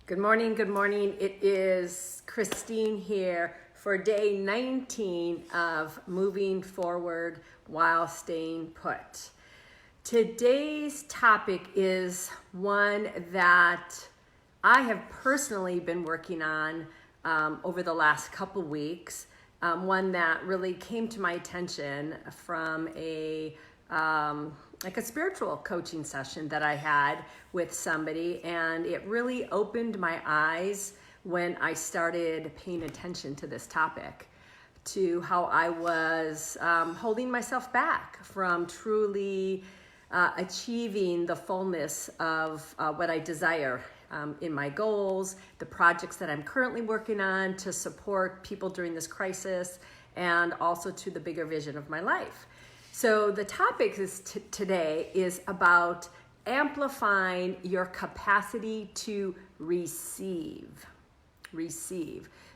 Good morning, good morning. It is Christine here for day 19 of moving forward while staying put. Today's topic is one that I have personally been working on over the last couple weeks. One that really came to my attention from a spiritual coaching session that I had with somebody, and it really opened my eyes when I started paying attention to this topic, to how I was holding myself back from truly achieving the fullness of what I desire in my goals, the projects that I'm currently working on to support people during this crisis, and also to the bigger vision of my life. So the topic today is about amplifying your capacity to receive.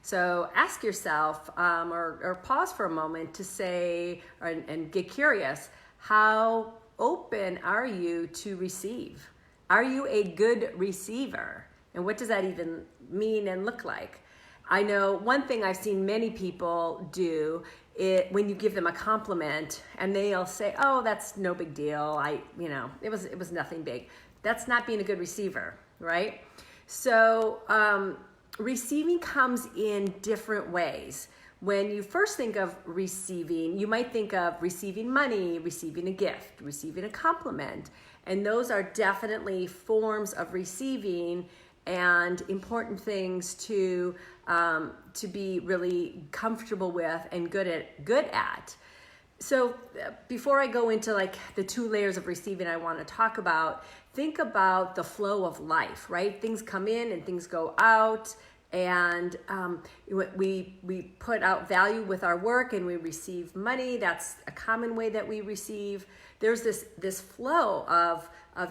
So ask yourself or pause for a moment to say and get curious, how open are you to receive? Are you a good receiver? And what does that even mean and look like? I know one thing I've seen many people do when you give them a compliment and they'll say, "Oh, that's no big deal. It was nothing big." That's not being a good receiver, right? So receiving comes in different ways. When you first think of receiving, you might think of receiving money, receiving a gift, receiving a compliment, and those are definitely forms of receiving and important things to be really comfortable with and good at. So before I go into like the two layers of receiving I want to talk about, think about the flow of life, right? Things come in and things go out, and we put out value with our work and we receive money. That's a common way that we receive. There's this flow of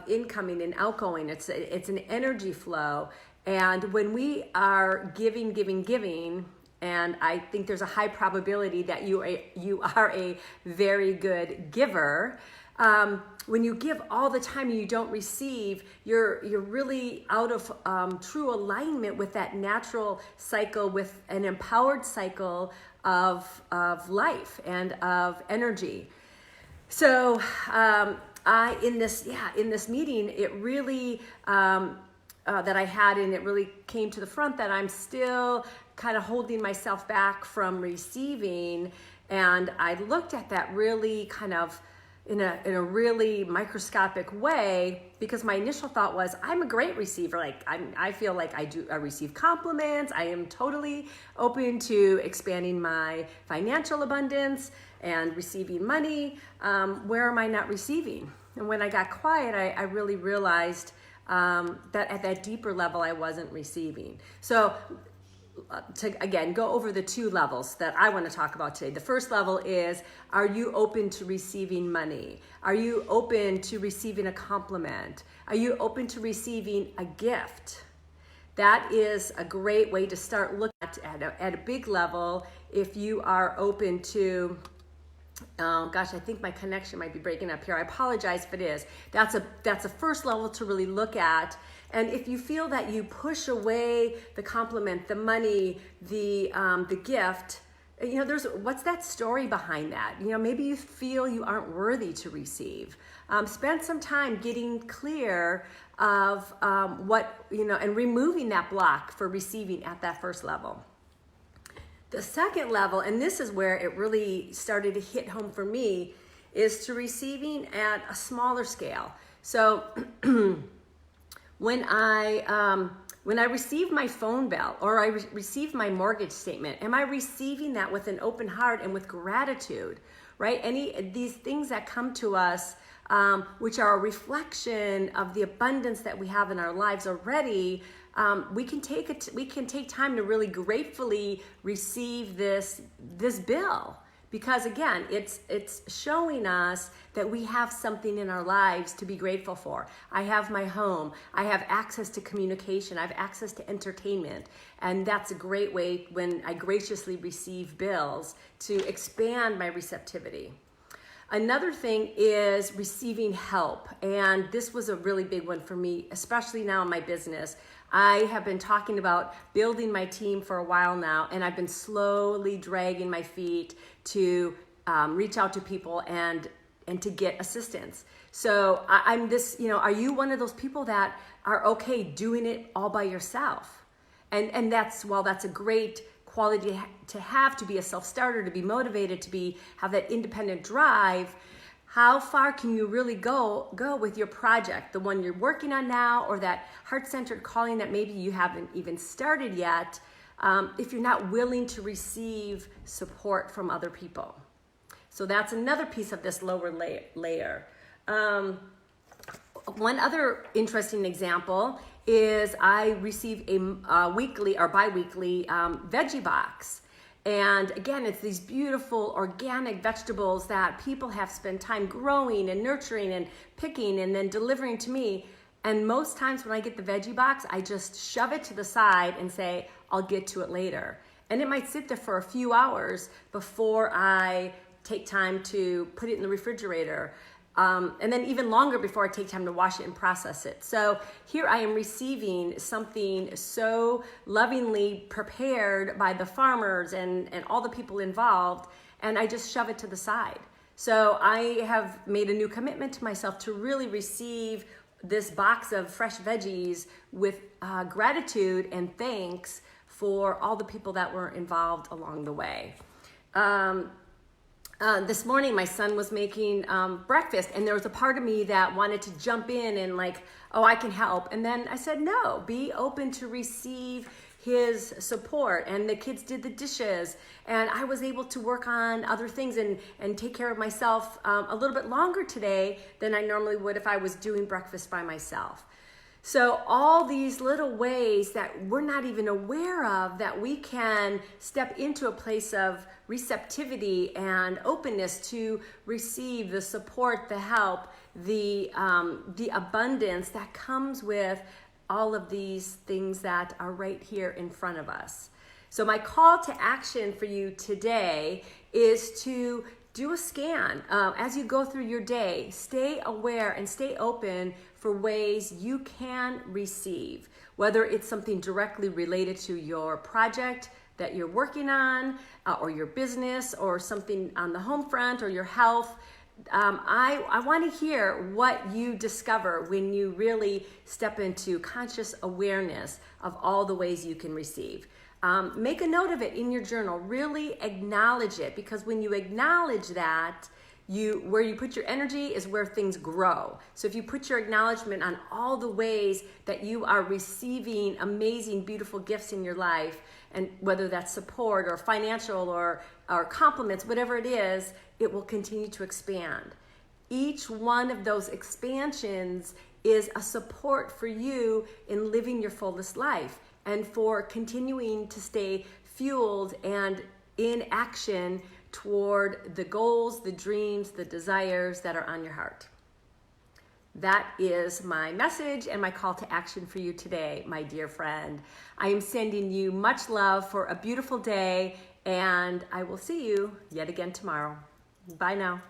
incoming and outgoing. It's an energy flow. And when we are giving, and I think there's a high probability that you are a very good giver. When you give all the time and you don't receive, you're really out of true alignment with that natural cycle, with an empowered cycle of life and of energy. So in this meeting, it really that I had, and it really came to the front that I'm still kind of holding myself back from receiving. And I looked at that really kind of in a really microscopic way, because my initial thought was, I'm a great receiver. I feel like I receive compliments. I am totally open to expanding my financial abundance and receiving money. Where am I not receiving? And when I got quiet, I really realized that at that deeper level, I wasn't receiving. So to, again, go over the two levels that I want to talk about today. The first level is, are you open to receiving money? Are you open to receiving a compliment? Are you open to receiving a gift? That is a great way to start looking at a big level if you are open to. I think my connection might be breaking up here. I apologize if it is. That's a first level to really look at. And if you feel that you push away the compliment, the money, the gift, what's that story behind that? Maybe you feel you aren't worthy to receive. Spend some time getting clear of and removing that block for receiving at that first level. The second level, and this is where it really started to hit home for me, is to receiving at a smaller scale. So when I receive my phone bill, or I receive my mortgage statement, am I receiving that with an open heart and with gratitude, right? These things that come to us, which are a reflection of the abundance that we have in our lives already, we can take time to really gratefully receive this bill, because again, it's showing us that we have something in our lives to be grateful for. I have my home, I have access to communication, I have access to entertainment, and that's a great way when I graciously receive bills to expand my receptivity. Another thing is receiving help. And this was a really big one for me, especially now in my business. I have been talking about building my team for a while now, and I've been slowly dragging my feet to reach out to people and to get assistance. So I'm this, are you one of those people that are okay doing it all by yourself? And that's a great quality to have, to be a self-starter, to be motivated, to have that independent drive. How far can you really go with your project, the one you're working on now, or that heart-centered calling that maybe you haven't even started yet, if you're not willing to receive support from other people? So that's another piece of this lower layer. One other interesting example is I receive a weekly or bi-weekly veggie box. And again, it's these beautiful organic vegetables that people have spent time growing and nurturing and picking and then delivering to me. And most times when I get the veggie box, I just shove it to the side and say, I'll get to it later. And it might sit there for a few hours before I take time to put it in the refrigerator. And then even longer before I take time to wash it and process it. So here I am receiving something so lovingly prepared by the farmers and all the people involved, and I just shove it to the side. So I have made a new commitment to myself to really receive this box of fresh veggies with gratitude and thanks for all the people that were involved along the way. This morning, my son was making breakfast, and there was a part of me that wanted to jump in and I can help. And then I said, no, be open to receive his support. And the kids did the dishes, and I was able to work on other things and take care of myself a little bit longer today than I normally would if I was doing breakfast by myself. So all these little ways that we're not even aware of, that we can step into a place of receptivity and openness to receive the support, the help, the abundance that comes with all of these things that are right here in front of us. So my call to action for you today is to do a scan as you go through your day. Stay aware and stay open for ways you can receive, whether it's something directly related to your project that you're working on, or your business, or something on the home front, or your health. I want to hear what you discover when you really step into conscious awareness of all the ways you can receive. Make a note of it in your journal. Really acknowledge it, because when you acknowledge that, where you put your energy is where things grow. So if you put your acknowledgement on all the ways that you are receiving amazing, beautiful gifts in your life, and whether that's support or financial or compliments, whatever it is, it will continue to expand. Each one of those expansions is a support for you in living your fullest life, and for continuing to stay fueled and in action toward the goals, the dreams, the desires that are on your heart. That is my message and my call to action for you today, my dear friend. I am sending you much love for a beautiful day, and I will see you yet again tomorrow. Bye now.